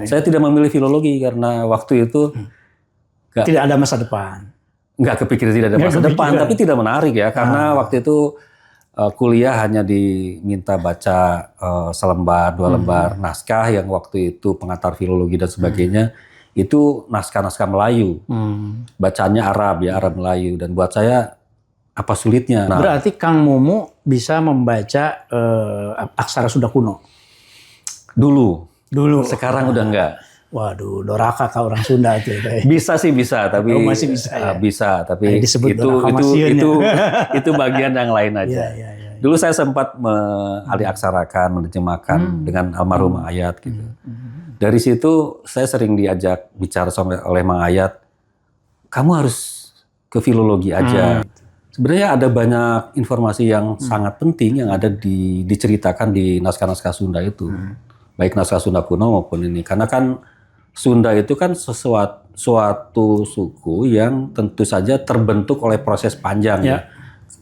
Saya tidak memilih filologi karena waktu itu tidak ada masa depan. Nggak kepikir tidak ada masa depan, tapi tidak menarik ya. Karena waktu itu kuliah hanya diminta baca selembar, 2 lembar naskah yang waktu itu pengantar filologi dan sebagainya. Itu naskah-naskah Melayu. Bacaannya Arab ya, Arab Melayu. Dan buat saya apa sulitnya? Nah, berarti Kang Mumu bisa membaca aksara Sunda kuno? Dulu. Sekarang udah enggak. Waduh, doraka kau orang Sunda itu. Bisa sih bisa, tapi masih bisa ya? Bisa, tapi itu bagian yang lain aja. Ya. Dulu saya sempat mengalih-aksarakan, menerjemahkan dengan almarhum Ayat gitu. Dari situ saya sering diajak bicara oleh Mang Ayat, kamu harus ke filologi aja. Sebenarnya ada banyak informasi yang sangat penting yang ada diceritakan di naskah-naskah Sunda itu. Baik naskah Sunda kuno maupun ini. Karena kan Sunda itu kan suatu suku yang tentu saja terbentuk oleh proses panjang ya.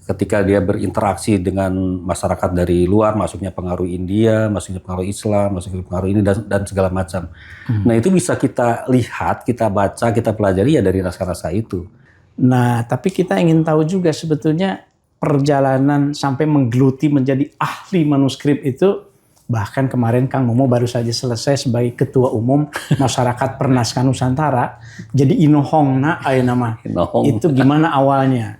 Ketika dia berinteraksi dengan masyarakat dari luar, masuknya pengaruh India, masuknya pengaruh Islam, masuknya pengaruh ini dan segala macam. Nah itu bisa kita lihat, kita baca, kita pelajari ya dari naskah-naskah itu. Nah tapi kita ingin tahu juga sebetulnya perjalanan sampai menggeluti menjadi ahli manuskrip itu, bahkan kemarin Kang Mumu baru saja selesai sebagai Ketua Umum Masyarakat Pernaskahan Nusantara, jadi inohongna aya nama. Itu gimana awalnya?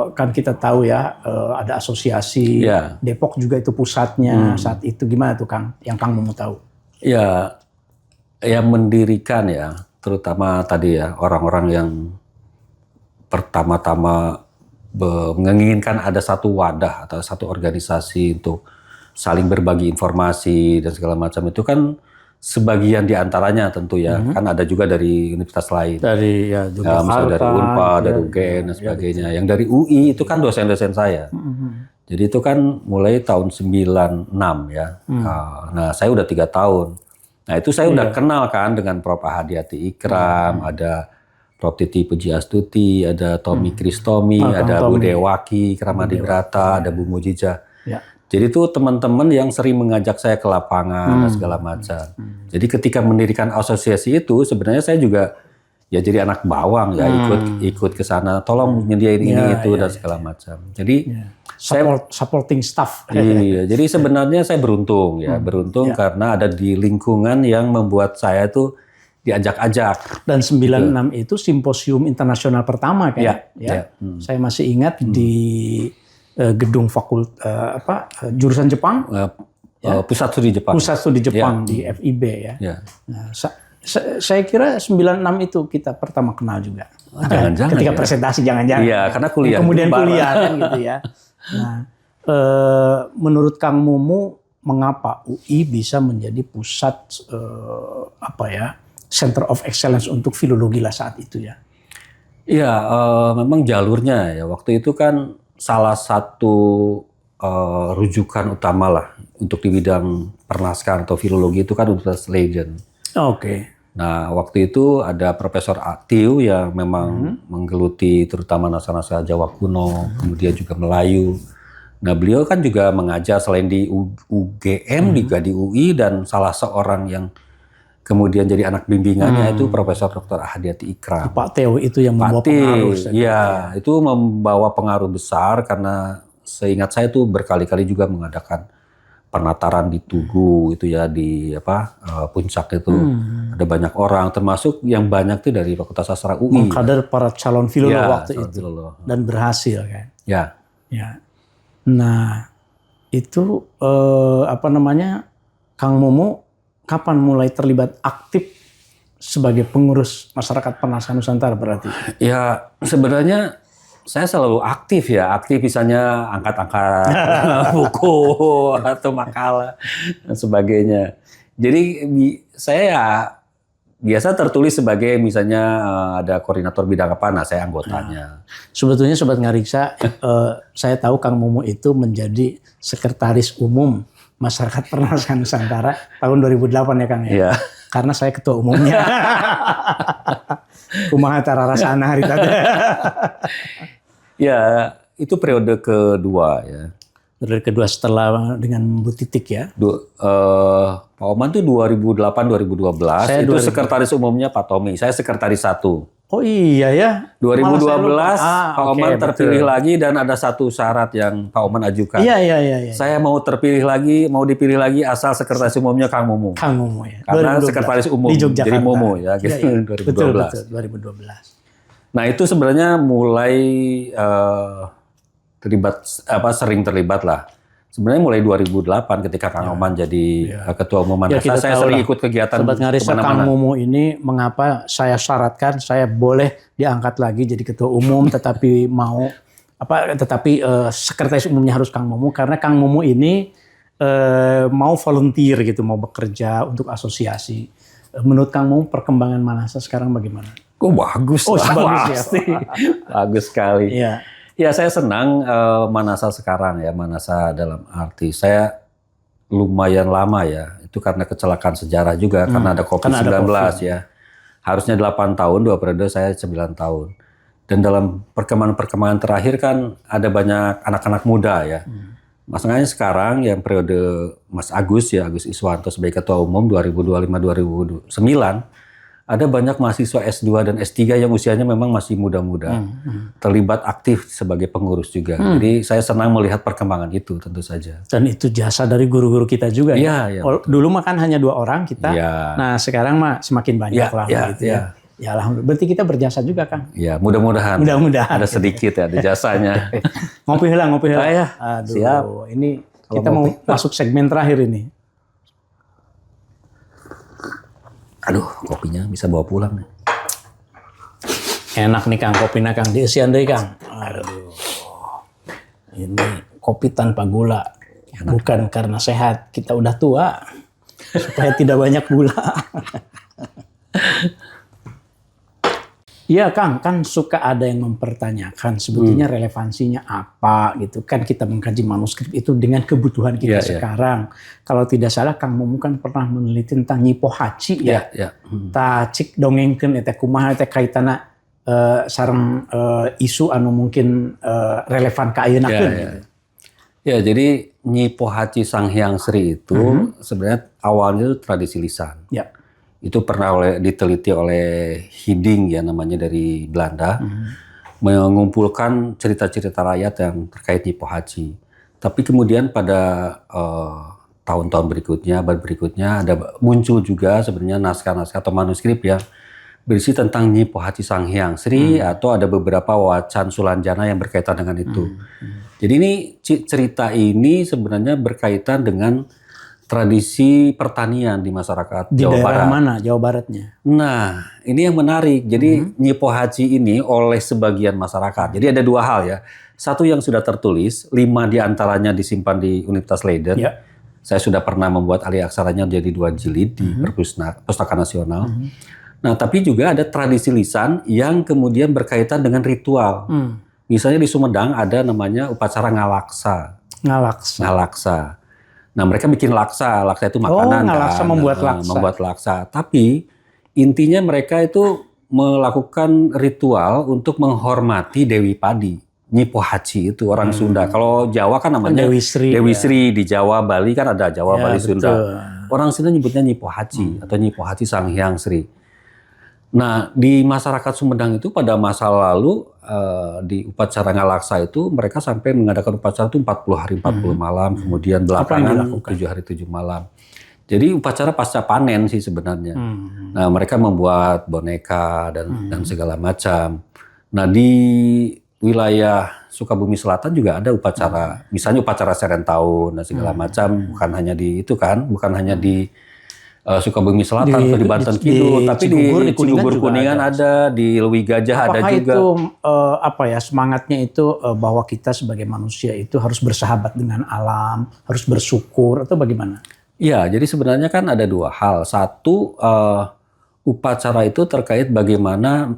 Kan kita tahu ya ada asosiasi Depok juga itu pusatnya saat itu, gimana tuh Kang yang Kang Mumu tahu? Ya mendirikan ya, terutama tadi ya orang-orang yang pertama-tama menginginkan ada satu wadah atau satu organisasi untuk saling berbagi informasi dan segala macam itu kan sebagian diantaranya tentu ya, kan ada juga dari universitas lain. Dari misalnya dari Unpad, dari UGM dan sebagainya. Yang dari UI itu kan dosen-dosen saya. Jadi itu kan mulai tahun 96 ya. Nah saya udah 3 tahun. Nah itu saya udah kenal kan dengan Prof. Ahadiati Ikram, ada Prof. Titi Pujiastuti, ada Tommy Kristomi, ada Bu Dewaki, Kramadibrata, ada Bu Mujijah. Jadi itu teman-teman yang sering mengajak saya ke lapangan dan segala macam. Jadi ketika mendirikan asosiasi itu sebenarnya saya juga ya jadi anak bawang ya, ikut ke sana, tolong nyediain ini itu dan segala macam. Jadi supporting staff. Iya, jadi sebenarnya saya beruntung ya, karena ada di lingkungan yang membuat saya tuh diajak-ajak. Dan 96 itu simposium internasional pertama kan? Saya masih ingat di gedung jurusan Jepang, pusat studi Jepang di FIB ya. Nah, saya kira 96 itu kita pertama kenal juga. Jangan-jangan ketika ya. presentasi jangan-jangan. Iya, karena kuliah. Kemudian kuliah kan gitu ya. Nah, menurut Kang Mumu mengapa UI bisa menjadi pusat Center of Excellence untuk filologi lah saat itu ya? Iya, memang jalurnya ya waktu itu kan salah satu rujukan utama lah untuk di bidang pernaskahan atau filologi itu kan Universitas Leiden. Oke. Nah, waktu itu ada Profesor Atiu yang memang menggeluti terutama naskah-naskah Jawa kuno, kemudian juga Melayu. Nah, beliau kan juga mengajar selain di UGM juga di UI, dan salah seorang yang kemudian jadi anak bimbingannya itu Profesor Dr. Ahadiati Ikram. Pak Teo itu yang membawa pengaruh. Iya, itu membawa pengaruh besar karena seingat saya itu berkali-kali juga mengadakan penataran di Tugu itu ya, di Puncak itu. Ada banyak orang, termasuk yang banyak itu dari Fakultas Sastra UI. Mengkader para calon filolog waktu itu. Dan berhasil kan. Ya. Nah, itu Kang Mumu kapan mulai terlibat aktif sebagai pengurus Masyarakat Pernaskahan Nusantara berarti? Ya, sebenarnya saya selalu aktif misalnya angkat-angkat buku atau makalah dan sebagainya. Jadi saya biasa tertulis sebagai misalnya ada koordinator bidang apa, nah saya anggotanya. Sebetulnya Sobat Ngariksa, saya tahu Kang Mumu itu menjadi sekretaris umum Masyarakat Pernaskahan Nusantara tahun 2008 ya Kang ya. Iya. Karena saya ketua umumnya. Kumaha tararasana hari tadi. Ya, itu periode kedua ya. Periode kedua setelah dengan Bu Titik ya. Pak Oman tuh 2008-2012 Saya itu 2000. sekretaris umumnya Pak Tommy. Saya sekretaris 1. Oh iya ya. 2012 Pak oke, Oman terpilih betul. lagi dan ada satu syarat yang Pak Oman ajukan. Iya. Saya mau terpilih lagi, mau dipilih lagi asal sekretaris umumnya Kang Mumu. Kang Momo ya. Karena 2012. sekretaris umum Di Yogyakarta. jadi Momo ya, gitu. Iya. 2012. Betul 2012. Nah itu sebenarnya mulai sering terlibat lah. Sebenarnya mulai 2008 ketika Kang Oman jadi ketua umum Ya, Manasa, saya sering ikut kegiatan Sobat Ngarisa, Kang kemana-mana. Momo ini mengapa saya syaratkan saya boleh diangkat lagi jadi ketua umum, tetapi sekretaris umumnya harus Kang Momo karena Kang Momo ini mau volunteer gitu, mau bekerja untuk asosiasi. Menurut Kang Momo perkembangan Manasa sekarang bagaimana? Oh bagus, Oh lah, bagus ya. pasti. Bagus sekali. Iya. Ya saya senang Manasa sekarang ya, Manasa dalam arti saya lumayan lama ya, itu karena kecelakaan sejarah juga, karena ada COVID-19 karena ada COVID. ya. Harusnya 8 tahun, 2 periode, saya 9 tahun. Dan dalam perkembangan terakhir kan ada banyak anak-anak muda ya. Makanya sekarang yang periode Mas Agus ya, Agus Iswanto sebagai ketua umum 2025-2029, ada banyak mahasiswa S2 dan S3 yang usianya memang masih muda-muda, terlibat aktif sebagai pengurus juga. Jadi saya senang melihat perkembangan itu tentu saja. Dan itu jasa dari guru-guru kita juga ya. Iya, Dulu mah kan hanya 2 orang kita. Iya. Nah sekarang mah semakin banyak lah gitu ya. Ya alhamdulillah. Berarti kita berjasa juga Kang. Ya mudah-mudahan. Mudah-mudahan. Ada sedikit ya, ada jasanya. Ngopi heula. Ya, Aduh, siap. ini kita mau masuk segmen terakhir ini. Aduh, kopinya bisa bawa pulang nih. Enak nih Kang, kopinya Kang. Diisian deh Kang. Aduh. Ini kopi tanpa gula. Bukan karena sehat, kita udah tua. Supaya tidak banyak gula. Iya Kang, kan suka ada yang mempertanyakan sebetulnya relevansinya apa gitu. Kan kita mengkaji manuskrip itu dengan kebutuhan kita sekarang. Kalau tidak salah Kang Momo kan pernah meneliti tentang Nyi Pohaci ya. Ta cik dongengkeun eta kumaha teh kaitana sareng isu anu mungkin relevan ka ayeuna gitu. Ya, jadi Nyi Pohaci Sanghyang Sri itu sebenarnya awalnya itu tradisi lisan. Ya. Itu pernah diteliti oleh Hiding ya namanya dari Belanda, mengumpulkan cerita-cerita rakyat yang terkait Nyi Pohaci. Tapi kemudian pada tahun-tahun berikutnya, abad berikutnya ada muncul juga sebenarnya naskah-naskah atau manuskrip yang berisi tentang Nyi Pohaci Sanghyang Sri atau ada beberapa wacan Sulanjana yang berkaitan dengan itu. Jadi ini cerita ini sebenarnya berkaitan dengan tradisi pertanian di masyarakat di Jawa Barat. daerah mana Jawa Baratnya? Nah, ini yang menarik. Jadi Nyi Pohaci ini oleh sebagian masyarakat. Jadi ada 2 hal ya. Satu yang sudah tertulis, 5 diantaranya disimpan di Universitas Leiden. Ya. Saya sudah pernah membuat alih aksaranya jadi 2 jilid di Perpustakaan Nasional. Nah, tapi juga ada tradisi lisan yang kemudian berkaitan dengan ritual. Misalnya di Sumedang ada namanya upacara ngalaksa. Ngalaksa. Nah, mereka bikin laksa itu makanan ngalaksa kan. membuat laksa. Tapi intinya mereka itu melakukan ritual untuk menghormati Dewi Padi. Nyi Pohaci itu orang Sunda. Kalau Jawa kan namanya Dewi Sri. Di Jawa, Bali kan ada Jawa, Bali, betul. Sunda. Orang Sunda nyebutnya Nyi Pohaci atau Nyi Pohaci Sanghyang Sri. Nah, di masyarakat Sumedang itu pada masa lalu di upacara ngalaksa itu mereka sampai mengadakan upacara itu 40 hari 40 malam, kemudian belakangan 7 hari 7 malam. Jadi upacara pasca panen sih sebenarnya. Nah, mereka membuat boneka dan segala macam. Nah, di wilayah Sukabumi Selatan juga ada upacara, misalnya upacara Seren Tahun dan segala macam, bukan hanya di itu kan, bukan hanya di Sukabumi Selatan atau di Banten Kidul, tapi di Cigugur Kuningan ada, di Lewi Gajah ada juga. Apakah itu semangatnya itu bahwa kita sebagai manusia itu harus bersahabat dengan alam, harus bersyukur atau bagaimana? Ya, jadi sebenarnya kan ada 2 hal. Satu, upacara itu terkait bagaimana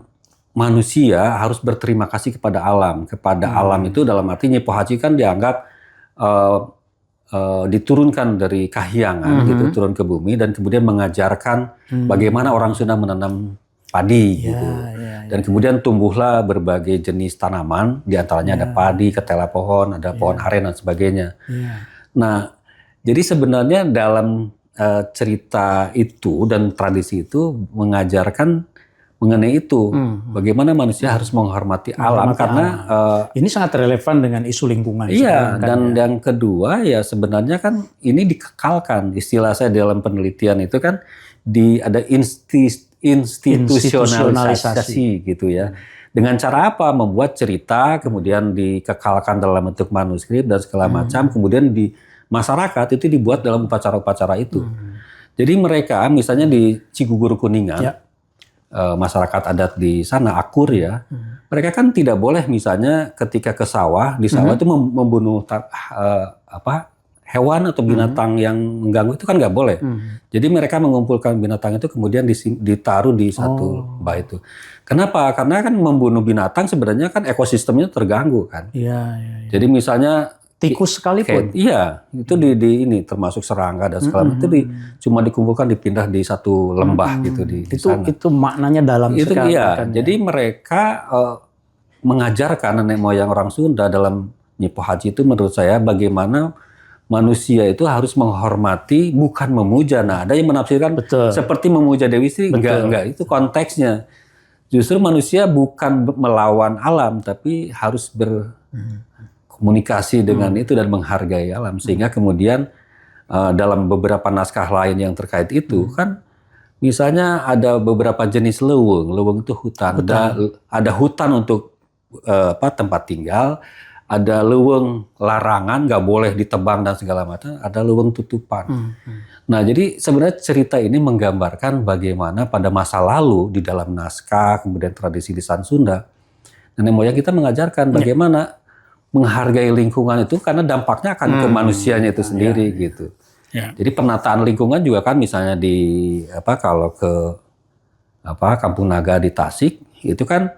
manusia harus berterima kasih kepada alam. Kepada alam itu dalam arti Nyi Pohaci kan dianggap diturunkan dari kahyangan gitu, turun ke bumi dan kemudian mengajarkan bagaimana orang Sunda menanam padi gitu. Dan ya. kemudian tumbuhlah berbagai jenis tanaman, di antaranya ada padi, ketela pohon, ada pohon aren dan sebagainya. Nah, jadi sebenarnya dalam cerita itu dan tradisi itu mengajarkan mengenai itu, bagaimana manusia harus menghormati alam karena ini sangat relevan dengan isu lingkungan. Iya, dan yang kedua ya sebenarnya kan ini dikekalkan, istilah saya dalam penelitian itu kan ada institusionalisasi gitu ya. Dengan cara apa? Membuat cerita, kemudian dikekalkan dalam bentuk manuskrip dan segala macam, kemudian di masyarakat itu dibuat dalam upacara-upacara itu. Jadi mereka misalnya di Cigugur Kuningan, masyarakat adat di sana, Akur ya, mereka kan tidak boleh misalnya ketika ke sawah, di sawah itu membunuh hewan atau binatang yang mengganggu itu kan nggak boleh. Jadi mereka mengumpulkan binatang itu kemudian ditaruh di satu lembah itu. Kenapa? Karena kan membunuh binatang sebenarnya kan ekosistemnya terganggu kan. Jadi misalnya tikus sekalipun. Iya, itu di ini termasuk serangga dan segala macam itu cuma dikumpulkan dipindah di satu lembah gitu di sana. Itu maknanya dalam itu sekali. Iya. Jadi mereka mengajarkan nenek moyang orang Sunda dalam Nyipo Haji itu menurut saya bagaimana manusia itu harus menghormati bukan memuja. Nah, ada yang menafsirkan seperti memuja Dewi Sri, enggak itu konteksnya. Justru manusia bukan melawan alam tapi harus berkomunikasi dengan itu dan menghargai alam sehingga kemudian dalam beberapa naskah lain yang terkait itu kan misalnya ada beberapa jenis leuweung. Leuweung itu hutan. Ada hutan untuk tempat tinggal. Ada leuweung larangan, nggak boleh ditebang dan segala macam. Ada leuweung tutupan. Nah, jadi sebenarnya cerita ini menggambarkan bagaimana pada masa lalu di dalam naskah, kemudian tradisi lisan Sunda, nenek moyang kita mengajarkan bagaimana menghargai lingkungan itu karena dampaknya akan ke manusianya itu sendiri gitu. Jadi penataan lingkungan juga kan misalnya kalau ke Kampung Naga di Tasik itu kan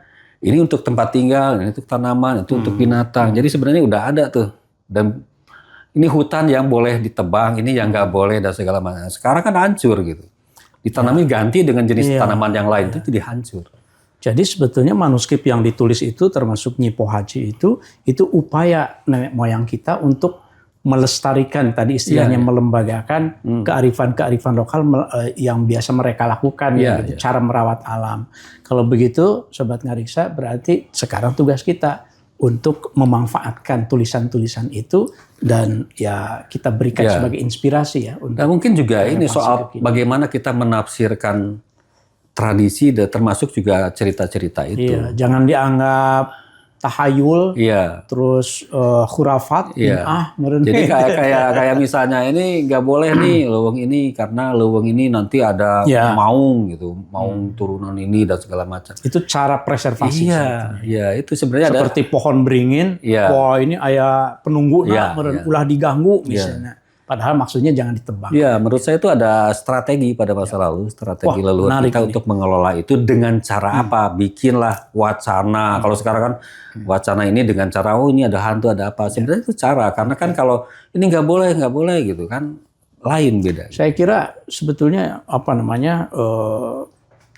ini untuk tempat tinggal, ini untuk tanaman, itu untuk binatang. Jadi sebenarnya udah ada tuh. Dan ini hutan yang boleh ditebang, ini yang nggak boleh dan segala macam. Sekarang kan hancur gitu. Ditanami ganti dengan jenis tanaman yang lain itu jadi hancur. Jadi sebetulnya manuskrip yang ditulis itu termasuk Nyipo Haji itu upaya nenek moyang kita untuk melestarikan tadi istilahnya melembagakan kearifan-kearifan lokal yang biasa mereka lakukan gitu, cara merawat alam. Kalau begitu Sobat Ngariksa berarti sekarang tugas kita untuk memanfaatkan tulisan-tulisan itu dan ya kita berikan sebagai inspirasi ya. Dan mungkin juga ini soal bagaimana kita menafsirkan tradisi dan termasuk juga cerita-cerita itu. Iya, jangan dianggap tahayul, terus khurafat, Jadi kayak misalnya ini nggak boleh nih leuweung ini karena leuweung ini nanti ada maung gitu, maung turunan ini dan segala macam. Itu cara preservasi. Iya, itu sebenarnya seperti pohon beringin, wah ini ayah penunggu ulah diganggu misalnya. Padahal maksudnya jangan ditebang. Iya, menurut saya itu ada strategi pada masa lalu, strategi leluhur kita untuk mengelola itu dengan cara apa? Bikinlah wacana. Kalau sekarang kan wacana ini dengan cara ini ada hantu, ada apa? Sebenarnya itu cara, karena kan kalau ini nggak boleh gitu kan, lain beda. Saya kira sebetulnya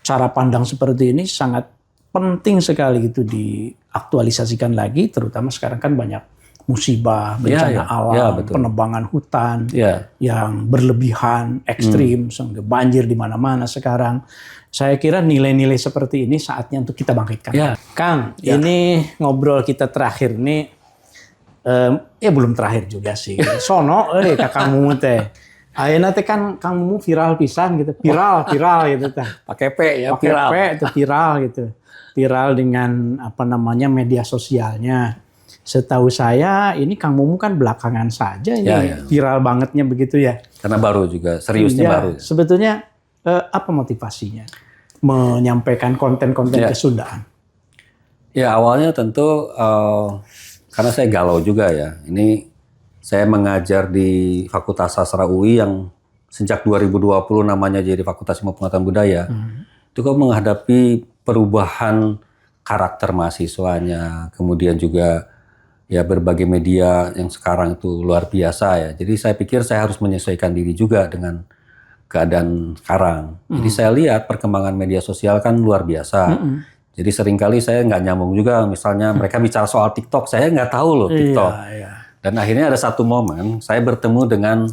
cara pandang seperti ini sangat penting sekali gitu diaktualisasikan lagi, terutama sekarang kan banyak musibah, bencana alam, penebangan hutan yang berlebihan, ekstrim, banjir di mana-mana sekarang. Saya kira nilai-nilai seperti ini saatnya untuk kita bangkitkan. Kang, ini ngobrol kita terakhir nih, belum terakhir juga sih. Sono, Kakang Mumu teh. Ayeuna teh kan Kang Mumu viral pisan gitu, viral gitu teh. Pakai P ya, viral. Pakai P itu viral gitu. Viral dengan media sosialnya. Setahu saya ini Kang Mumu kan belakangan saja ini viral bangetnya begitu ya. Karena baru juga, seriusnya baru. Sebetulnya apa motivasinya menyampaikan konten-konten kesundaan? Ya awalnya tentu karena saya galau juga ya. Ini saya mengajar di Fakultas Sastra UI yang sejak 2020 namanya jadi Fakultas Ilmu Pengetahuan Budaya. Itu kan menghadapi perubahan karakter mahasiswanya, kemudian juga ya berbagai media yang sekarang itu luar biasa ya. Jadi saya pikir saya harus menyesuaikan diri juga dengan keadaan sekarang. Jadi saya lihat perkembangan media sosial kan luar biasa. Jadi seringkali saya nggak nyambung juga, misalnya mereka bicara soal TikTok, saya nggak tahu loh TikTok. Dan akhirnya ada satu momen, saya bertemu dengan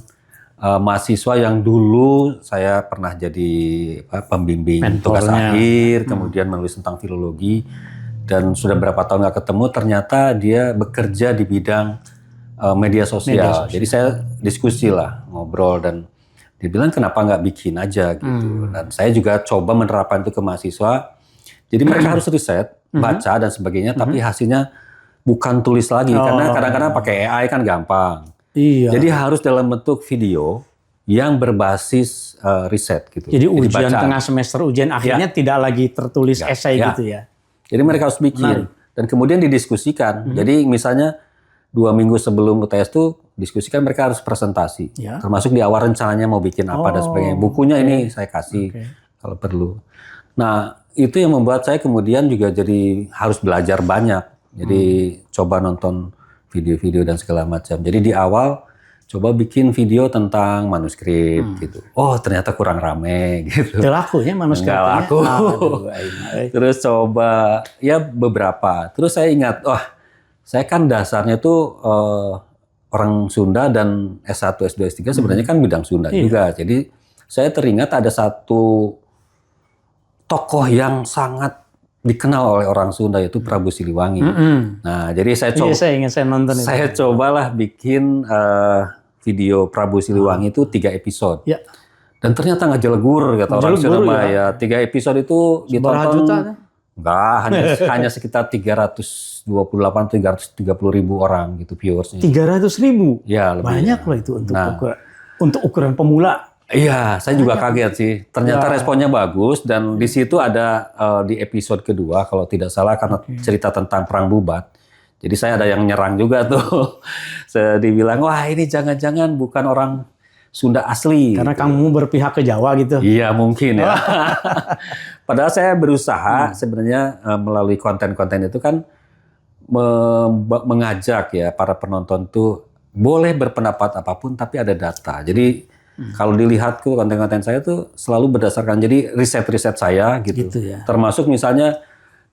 mahasiswa yang dulu saya pernah jadi pembimbing tugas akhir, kemudian menulis tentang filologi, dan sudah berapa tahun nggak ketemu, ternyata dia bekerja di bidang media sosial. Jadi saya diskusi lah, ngobrol, dan dia bilang kenapa nggak bikin aja gitu. Dan saya juga coba menerapkan itu ke mahasiswa. Jadi mereka harus riset, baca dan sebagainya, tapi hasilnya bukan tulis lagi, karena kadang-kadang pakai AI kan gampang. Jadi harus dalam bentuk video yang berbasis riset gitu. Jadi ujian tengah semester, ujian akhirnya tidak lagi tertulis esai gitu ya. Jadi mereka harus bikin dan kemudian didiskusikan. Jadi misalnya 2 minggu sebelum UTS tuh diskusikan, mereka harus presentasi. Termasuk di awal rencananya mau bikin apa dan sebagainya. Bukunya ini saya kasih kalau perlu. Nah, itu yang membuat saya kemudian juga jadi harus belajar banyak. Jadi coba nonton video-video dan segala macam. Jadi di awal coba bikin video tentang manuskrip gitu. Oh, ternyata kurang rame gitu. Itu lakunya manuskripnya. Nggak laku. Terus coba ya beberapa. Terus saya ingat, saya kan dasarnya tuh orang Sunda dan S1, S2, S3 sebenarnya kan bidang Sunda juga. Jadi saya teringat ada satu tokoh yang sangat dikenal oleh orang Sunda, yaitu Prabu Siliwangi. Nah, jadi saya coba, saya cobalah bikin video Prabu Siliwangi itu 3 episode. Dan ternyata nggak jelegur kata orang Surabaya. 3 episode itu ditonton. Enggak, hanya sekitar 328-330 ribu orang gitu viewersnya. 300 ribu? Ya, lebih. Banyak loh itu untuk ukuran pemula. Iya, saya juga kaget sih. Ternyata responnya bagus, dan di situ ada di episode kedua kalau tidak salah, karena cerita tentang Perang Bubat. Jadi saya ada yang nyerang juga tuh. Saya dibilang, wah ini jangan-jangan bukan orang Sunda asli. Karena gitu. kamu berpihak ke Jawa gitu. Iya mungkin ya. Padahal saya berusaha sebenarnya melalui konten-konten itu kan mengajak ya para penonton tuh boleh berpendapat apapun tapi ada data. Jadi kalau dilihat tuh konten-konten saya tuh selalu berdasarkan jadi riset-riset saya gitu. Ya. Termasuk misalnya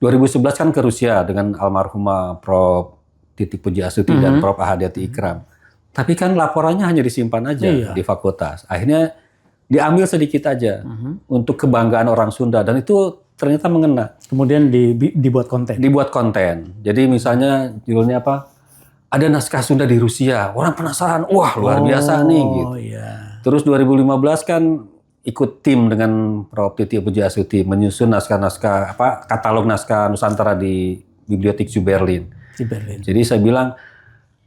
2011 kan ke Rusia dengan almarhumah Prof. Titi Pujiastuti dan Prof. Ahadiati Ikram. Tapi kan laporannya hanya disimpan aja di fakultas. Akhirnya diambil sedikit aja untuk kebanggaan orang Sunda, dan itu ternyata mengena. Kemudian dibuat konten. Dibuat konten. Jadi misalnya judulnya apa? Ada naskah Sunda di Rusia. Orang penasaran. Wah, luar biasa nih gitu. Terus 2015 kan ikut tim dengan Prof. Titi Pujiastuti menyusun naskah-naskah katalog naskah Nusantara di Bibliothek zu Berlin. Jadi saya bilang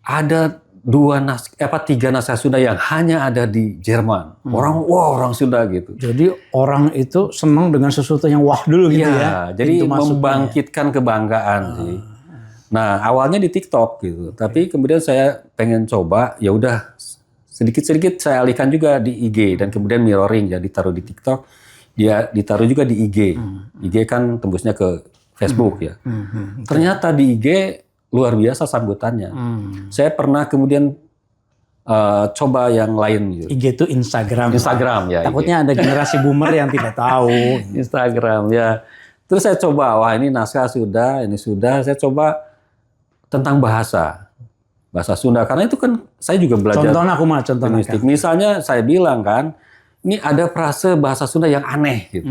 ada 3 naskah Sunda yang hanya ada di Jerman. Orang Sunda gitu. Jadi orang itu senang dengan sesuatu yang wah dulu gitu ya. Jadi membangkitkan kebanggaan sih. Nah, awalnya di TikTok gitu. Tapi kemudian saya pengen coba, ya udah sedikit-sedikit saya alihkan juga di IG, dan kemudian mirroring, jadi ditaruh di TikTok, dia ditaruh juga di IG. IG kan tembusnya ke Facebook ya. Ternyata di IG luar biasa sambutannya. Saya pernah kemudian coba yang lain gitu. IG itu Instagram. Instagram ya. Takutnya ada generasi boomer yang tidak tahu. Instagram ya. Terus saya coba, wah ini naskah sudah, ini sudah. Saya coba tentang bahasa Sunda, karena itu kan saya juga belajar. Contohnya. Misalnya saya bilang kan, ini ada frase bahasa Sunda yang aneh gitu.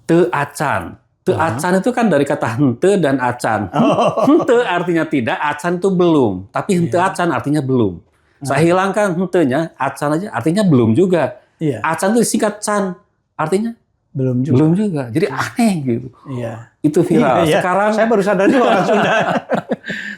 Teu acan. Teu acan itu kan dari kata hente dan acan. Hente artinya tidak, acan itu belum. Tapi hente acan artinya belum. Saya hilangkan hentenya, acan aja artinya belum juga. Acan itu disingkat can, artinya belum juga. Jadi aneh gitu. Itu viral. Sekarang saya baru sadar juga orang Sunda.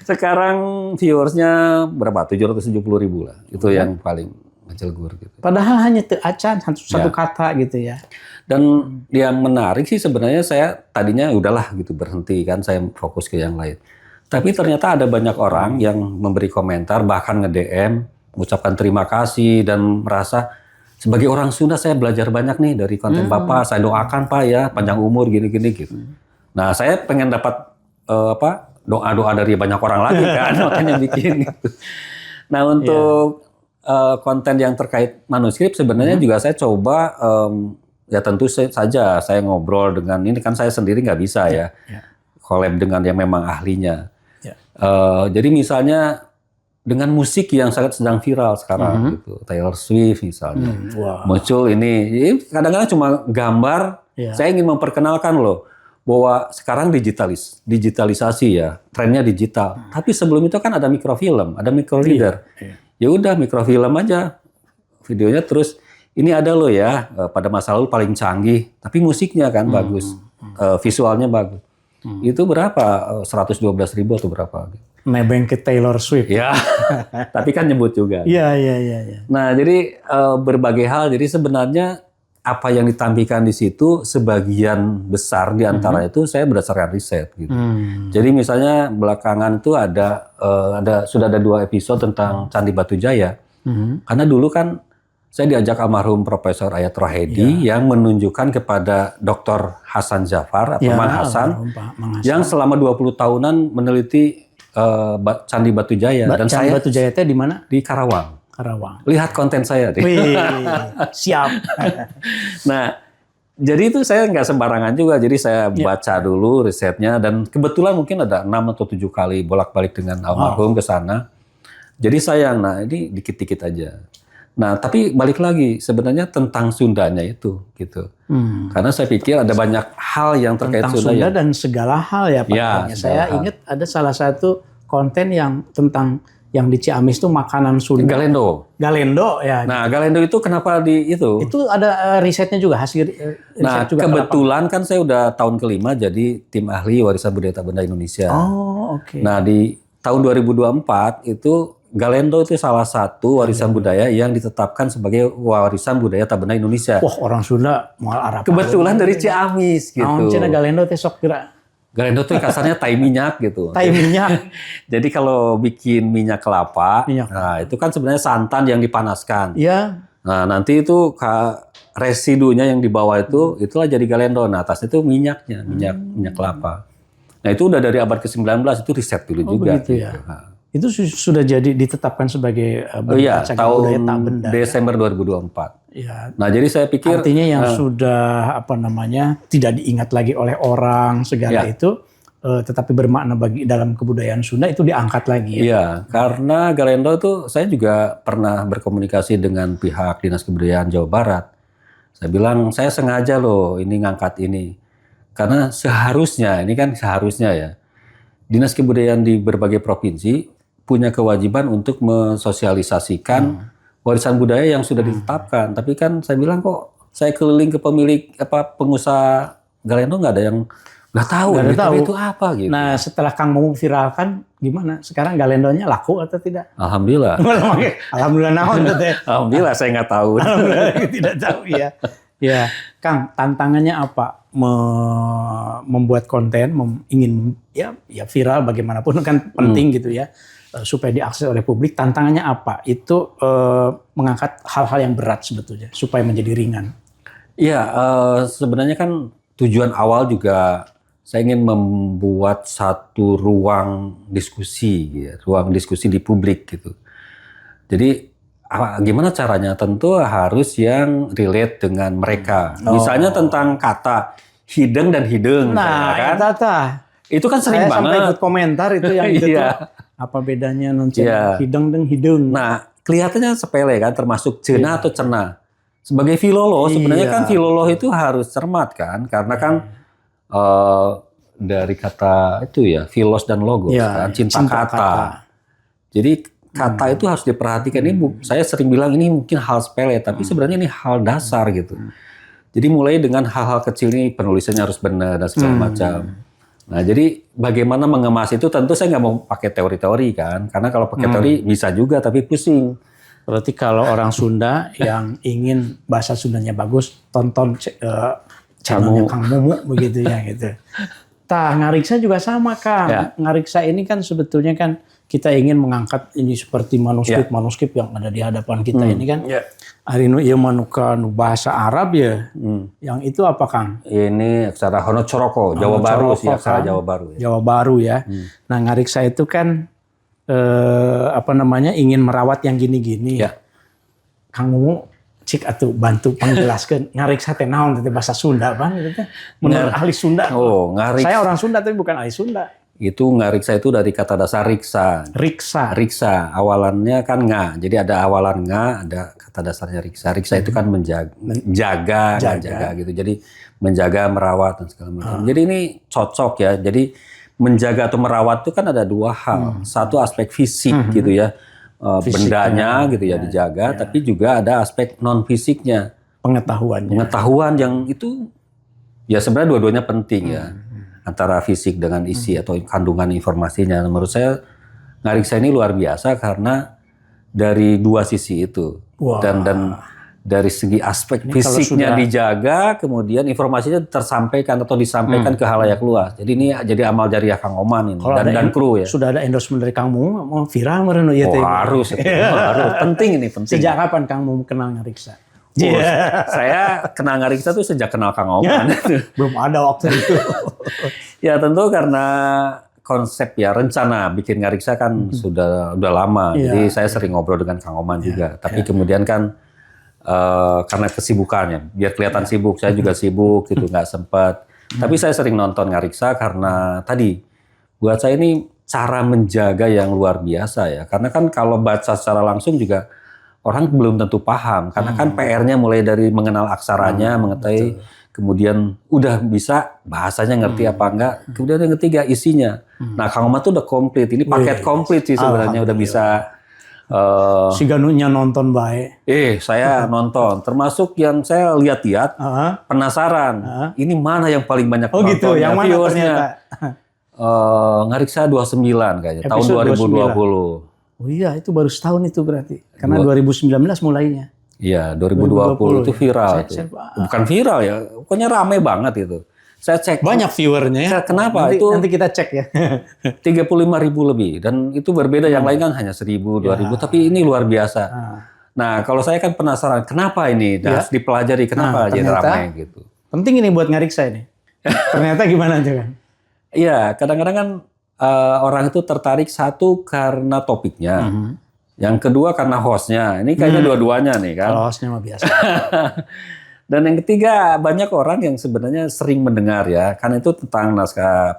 Sekarang viewersnya berapa? 770 ribu lah. Itu yang paling ngejelegur gitu. Padahal hanya teu acan, satu kata gitu ya. Dan yang menarik sih sebenarnya, saya tadinya udahlah gitu berhenti kan, saya fokus ke yang lain. Tapi ternyata ada banyak orang yang memberi komentar, bahkan nge-DM, mengucapkan terima kasih dan merasa sebagai orang Sunda saya belajar banyak nih dari konten Bapak. Saya doakan Pak ya panjang umur gini-gini gitu. Nah, saya pengen dapat doa-doa dari banyak orang lagi kan, makanya bikin gitu. Nah, untuk konten yang terkait manuskrip sebenarnya juga saya coba ya tentu saja saya ngobrol dengan ini kan saya sendiri nggak bisa ya collab dengan yang memang ahlinya. Jadi misalnya dengan musik yang sangat sedang viral sekarang gitu, Taylor Swift misalnya, muncul ini kadang-kadang cuma gambar. Saya ingin memperkenalkan loh bahwa sekarang digitalisasi ya, trennya digital. Tapi sebelum itu kan ada mikrofilm, ada microreader. Ya udah mikrofilm aja videonya, terus ini ada loh ya pada masa lalu paling canggih, tapi musiknya kan bagus, visualnya bagus. Itu berapa? 112.000 atau berapa? Nebeng ke Taylor Swift. Ya, tapi kan nyebut juga. Iya. Nah, jadi berbagai hal. Jadi sebenarnya apa yang ditampilkan di situ sebagian besar di antara itu saya berdasarkan riset gitu. Jadi misalnya belakangan itu sudah ada 2 episode tentang Candi Batujaya. Karena dulu kan saya diajak almarhum Profesor Ayat Rohedi yang menunjukkan kepada Dr. Hasan Jafar atau Mang Hasan yang selama 20 tahunan meneliti Candi Batujaya. Dan Candi Batujaya itu di mana? Di Karawang. Lihat konten saya deh. Wih, siap. Nah, jadi itu saya nggak sembarangan juga. Jadi saya baca dulu risetnya dan kebetulan mungkin ada 6 atau 7 kali bolak-balik dengan almarhum ke sana. Jadi sayang, nah ini dikit-dikit aja. Nah, tapi balik lagi sebenarnya tentang Sundanya itu gitu. Karena saya pikir ada banyak hal yang terkait tentang Sunda dan segala hal ya Pak. Ya, saya ingat ada salah satu konten yang tentang yang di Ciamis itu makanan Sunda. Galendo ya. Nah, Galendo itu kenapa itu? Itu ada risetnya juga, hasil riset juga. Kebetulan kan saya udah tahun kelima jadi tim ahli warisan budaya tak benda Indonesia. Oke. Nah, di tahun 2024 itu Galendo itu salah satu warisan budaya yang ditetapkan sebagai warisan budaya tak benda Indonesia. Wah, orang Sunda mual Arab. Kebetulan dari Ciamis gitu. Cina Galendo teh sok kira. Galendo tuh kasarnya tai minyak gitu. Tai minyak. Jadi kalau bikin minyak kelapa, nah itu kan sebenarnya santan yang dipanaskan. Iya. Nah nanti itu residunya yang di bawah itu, itulah jadi galendo. Nah atasnya itu minyaknya, minyak kelapa. Nah itu udah dari abad ke-19, itu riset dulu juga. Begitu ya. Nah. Itu sudah jadi ditetapkan sebagai cagar budaya tak benda. Desember 2024. Ya. Nah, jadi saya pikir artinya yang sudah tidak diingat lagi oleh orang segala itu, tetapi bermakna bagi dalam kebudayaan Sunda itu diangkat lagi. Iya, karena Galendo itu saya juga pernah berkomunikasi dengan pihak Dinas Kebudayaan Jawa Barat. Saya bilang saya sengaja loh ini ngangkat ini, karena seharusnya ya Dinas Kebudayaan di berbagai provinsi punya kewajiban untuk mensosialisasikan warisan budaya yang sudah ditetapkan. Tapi kan saya bilang kok saya keliling ke pengusaha Galendo nggak ada yang nggak tahu itu apa gitu. Nah setelah Kang Momo viralkan gimana? Sekarang Galendonya laku atau tidak? Alhamdulillah. Alhamdulillah naon teh. Alhamdulillah saya nggak tahu. Alhamdulillah tidak tahu ya. Ya Kang, tantangannya apa? Membuat konten, ingin ya viral bagaimanapun kan penting gitu ya. Supaya diakses oleh publik, tantangannya apa? Itu mengangkat hal-hal yang berat sebetulnya supaya menjadi ringan. Iya, sebenarnya kan tujuan awal juga saya ingin membuat satu ruang diskusi di publik gitu. Jadi gimana caranya? Tentu harus yang relate dengan mereka. Misalnya tentang kata hideng dan hideng. Nah, kan? Itu kan Saya sering banget. sampai ikut komentar itu yang itu tuh. Apa bedanya hideng dan hidung? Nah, kelihatannya sepele kan, termasuk cena atau cena. Sebagai filoloh, sebenarnya kan filoloh itu harus cermat kan, karena kan dari kata itu ya, filos dan logos kan, cinta kata. Jadi kata itu harus diperhatikan. Ini saya sering bilang ini mungkin hal sepele, tapi sebenarnya ini hal dasar gitu. Jadi mulai dengan hal-hal kecil ini penulisannya harus benar dan segala macam. Nah, jadi bagaimana mengemas itu tentu saya nggak mau pakai teori-teori kan, karena kalau pakai teori bisa juga tapi pusing. Berarti kalau orang Sunda yang ingin bahasa Sundanya bagus, tonton channelnya Kang Momo begitu ya gitu. Ngariksa juga sama Kang. Ya. Ngariksa ini kan sebetulnya kan kita ingin mengangkat ini seperti manuskrip yang ada di hadapan kita ini kan. Hari ini ya manuka bahasa Arab ya. Yang itu apa Kang? Ini aksara Honocoroko, Jawa Baru sih, aksara Jawa Baru. Jawa Baru ya. Nah, ngariksa itu kan ingin merawat yang gini-gini. Kang Momo cik atuh bantu pangjelaskeun ngariksa teh naon teh bahasa Sunda Bang gitu teh. Menurut ahli Sunda. Oh, ngariksa. Saya orang Sunda tapi bukan ahli Sunda. Itu ngariksa itu dari kata dasar riksa. Riksa awalannya kan nga. Jadi ada awalan nga, ada kata dasarnya riksa. Riksa itu kan menjaga gitu. Jadi menjaga, merawat dan segala macam. Jadi ini cocok ya. Jadi menjaga atau merawat itu kan ada dua hal. Satu aspek fisik gitu ya. Bendanya gitu ya dijaga, tapi juga ada aspek non fisiknya, pengetahuan yang itu ya sebenarnya dua-duanya penting ya, antara fisik dengan isi atau kandungan informasinya. Menurut saya ngariksa ini luar biasa karena dari dua sisi itu. Dan dari segi aspek ini fisiknya dijaga, kemudian informasinya tersampaikan atau disampaikan ke halayak luas. Jadi ini jadi amal jariah Kang Oman ini dan kru ya. Sudah ada endorsement dari Kang Momo, mau viral meureun ya teh. Harus, penting ini penting. Sejak kapan Kang Momo kenal ngariksa? Saya kenal ngariksa tuh sejak kenal Kang Oman. Belum ada waktu itu. Ya tentu karena konsep ya rencana bikin ngariksa kan sudah lama. Jadi saya sering ngobrol dengan Kang Oman juga. Tapi kemudian kan karena kesibukannya, biar kelihatan sibuk, saya juga sibuk gitu, nggak sempat. Tapi saya sering nonton ngariksa karena tadi buat saya ini cara menjaga yang luar biasa ya. Karena kan kalau baca secara langsung juga orang belum tentu paham. Karena kan PR-nya mulai dari mengenal aksaranya, mengetahui, kemudian udah bisa bahasanya ngerti apa enggak. Kemudian yang ketiga isinya. Nah Kang Oman tuh udah komplit. Ini paket komplit sih sebenarnya, udah bisa. Si Ganunya nonton baik. Saya nonton. Termasuk yang saya lihat-lihat, penasaran. Ini mana yang paling banyak nontonnya? Gitu, yang mana ternyata? Ngariksa 29 kayaknya, tahun 2020. Oh iya, itu baru setahun itu berarti. Karena 2019 mulainya. Iya, 2020 itu viral. Bukan viral ya, pokoknya rame banget itu. Saya cek. Banyak viewernya ya. Kenapa? Nanti kita cek ya. 35.000 lebih. Dan itu berbeda, yang lain kan hanya 1.000, 2.000. Tapi ini luar biasa. Nah, kalau saya kan penasaran, kenapa ini? Harus dipelajari, kenapa jadi ramai gitu. Penting ini buat ngariksa ini. Ternyata gimana aja kan? Iya, kadang-kadang kan orang itu tertarik satu karena topiknya. Yang kedua karena hostnya. Ini kayaknya dua-duanya nih kan. Kalau hostnya mah biasa. Dan yang ketiga, banyak orang yang sebenarnya sering mendengar ya, karena itu tentang naskah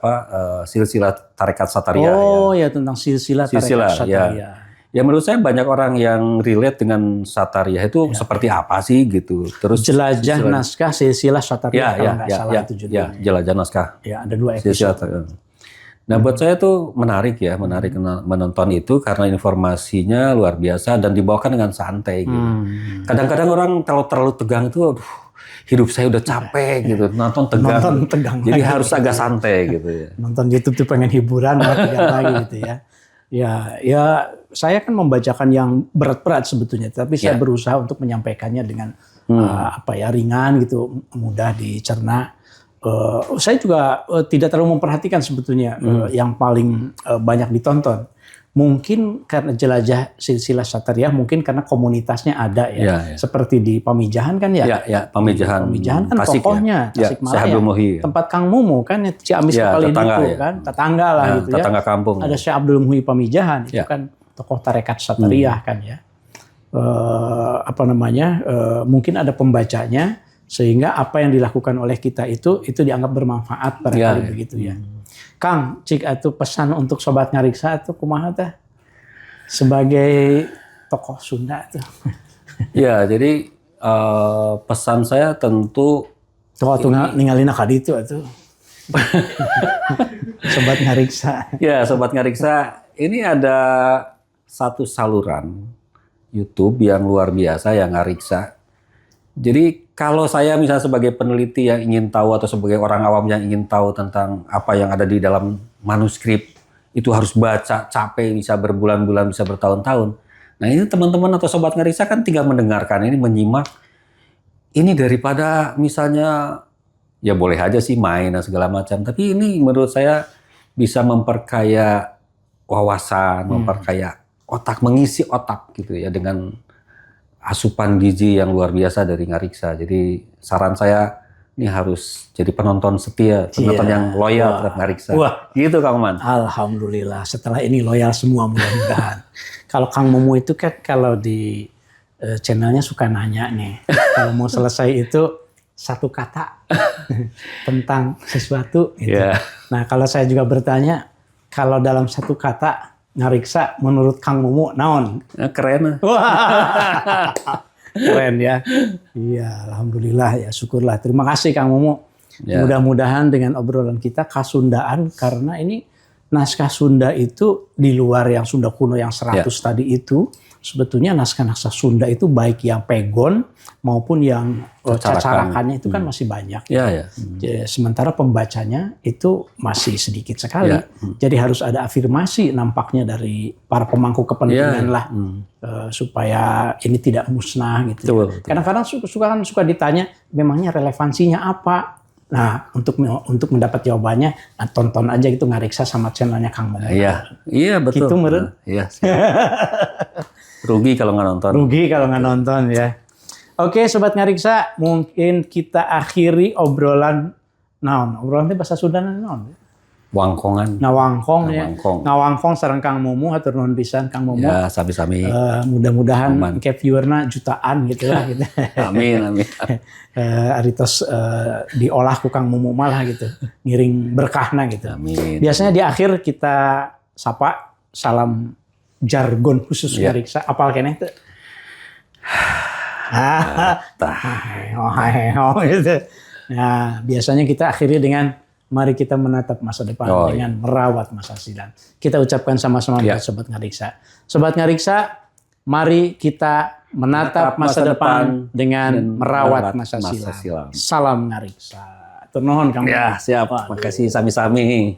silsilah tarekat Satariyah. Ya tentang silsilah tarekat Satariyah. Ya menurut saya banyak orang yang relate dengan Satariyah itu seperti apa sih gitu. Terus jelajah naskah silsilah Satariyah kalau nggak salah itu judulnya. Ya, jelajah naskah. Ya, ada 2 episode. Nah buat saya tuh menarik menonton itu karena informasinya luar biasa dan dibawakan dengan santai gitu. Kadang-kadang orang kalau terlalu tegang itu, hidup saya udah capek gitu, nonton tegang. Jadi harus agak santai gitu ya. Nonton YouTube tuh pengen hiburan, malah tegang lagi gitu ya. Ya saya kan membacakan yang berat-berat sebetulnya, tapi saya berusaha untuk menyampaikannya dengan ringan gitu, mudah dicerna. Saya juga tidak terlalu memperhatikan sebetulnya yang paling banyak ditonton. Mungkin karena jelajah silsilah Satariyah, mungkin karena komunitasnya ada ya. Seperti di Pamijahan kan ya. Pamijahan kan Tasik, tokohnya Tasik Malaya. Tempat Kang Momo kan Ciamis Kepalin itu kan. Tetangga lah gitu ya. Tetangga kampung. Ada Syekh Abdul Muhyi Pamijahan itu kan tokoh tarekat Satariyah kan ya. Mungkin ada pembacanya, sehingga apa yang dilakukan oleh kita itu dianggap bermanfaat barangkali begitu ya. Kang, cik atuh pesan untuk sobat ngariksa atuh kumaha teh sebagai tokoh Sunda tuh. Ya, jadi pesan saya tentu ninggalin ka ditu atuh. Sobat ngariksa. Ya, sobat ngariksa, ini ada satu saluran YouTube yang luar biasa yang ngariksa. Jadi kalau saya misalnya sebagai peneliti yang ingin tahu atau sebagai orang awam yang ingin tahu tentang apa yang ada di dalam manuskrip, itu harus baca, capek, bisa berbulan-bulan, bisa bertahun-tahun. Nah ini teman-teman atau sobat ngariksa kan tinggal mendengarkan ini, menyimak. Ini daripada misalnya, ya boleh aja sih main dan segala macam. Tapi ini menurut saya bisa memperkaya wawasan, memperkaya otak, mengisi otak gitu ya dengan asupan gizi yang luar biasa dari ngariksa. Jadi saran saya ini harus jadi penonton setia, penonton yang loyal terhadap ngariksa. Gitu Kang Oman. Alhamdulillah, setelah ini loyal semua mudah-mudahan. Kalau Kang Momo itu kan kalau di channelnya suka nanya nih, kalau mau selesai itu satu kata tentang sesuatu. Gitu. Yeah. Nah kalau saya juga bertanya, kalau dalam satu kata ngariksa menurut Kang Mumu naon? Keren. Wah, keren ya. Iya, alhamdulillah ya, syukurlah. Terima kasih Kang Mumu. Ya. Mudah-mudahan dengan obrolan kita Kasundaan, karena ini naskah Sunda itu di luar yang Sunda kuno yang 100 tadi itu, sebetulnya naskah-naskah Sunda itu baik yang pegon maupun yang cacarakannya itu kan masih banyak. Ya. Sementara pembacanya itu masih sedikit sekali. Jadi harus ada afirmasi nampaknya dari para pemangku kepentingan lah. Supaya ini tidak musnah gitu. Betul. Kadang-kadang suka ditanya memangnya relevansinya apa? Nah, untuk mendapat jawabannya, tonton aja gitu Ngariksa sama channelnya Kang Mumu. Iya betul. Gitu meren. Iya. Rugi kalau nggak nonton. Rugi kalau nggak nonton ya. Oke, Sobat Ngariksa, mungkin kita akhiri obrolan naon. Obrolan itu bahasa Sunda naon. Wangkongan. Ngawangkong ya. Ngawangkong. Ngawangkong sareng Kang Mumu hatur nuhun pisan Kang Mumu. Ya, sami-sami. Mudah-mudahan ke viewerna jutaan gitu lah gitu. Amin. Aritos diolah ku Kang Mumu malah gitu. Ngiring berkahna gitu. Amin. Biasanya di akhir kita sapa salam jargon khusus Ngariksa. Apal keneh teh? Gitu. Nah, biasanya kita akhiri dengan mari kita menatap masa depan dengan merawat masa silam. Kita ucapkan sama-sama buat Sobat Ngariksa. Sobat Ngariksa, mari kita menatap masa depan dengan merawat masa silam. Salam Ngariksa. Atur nuhun Kang. Ya, siap. Makasih sami-sami.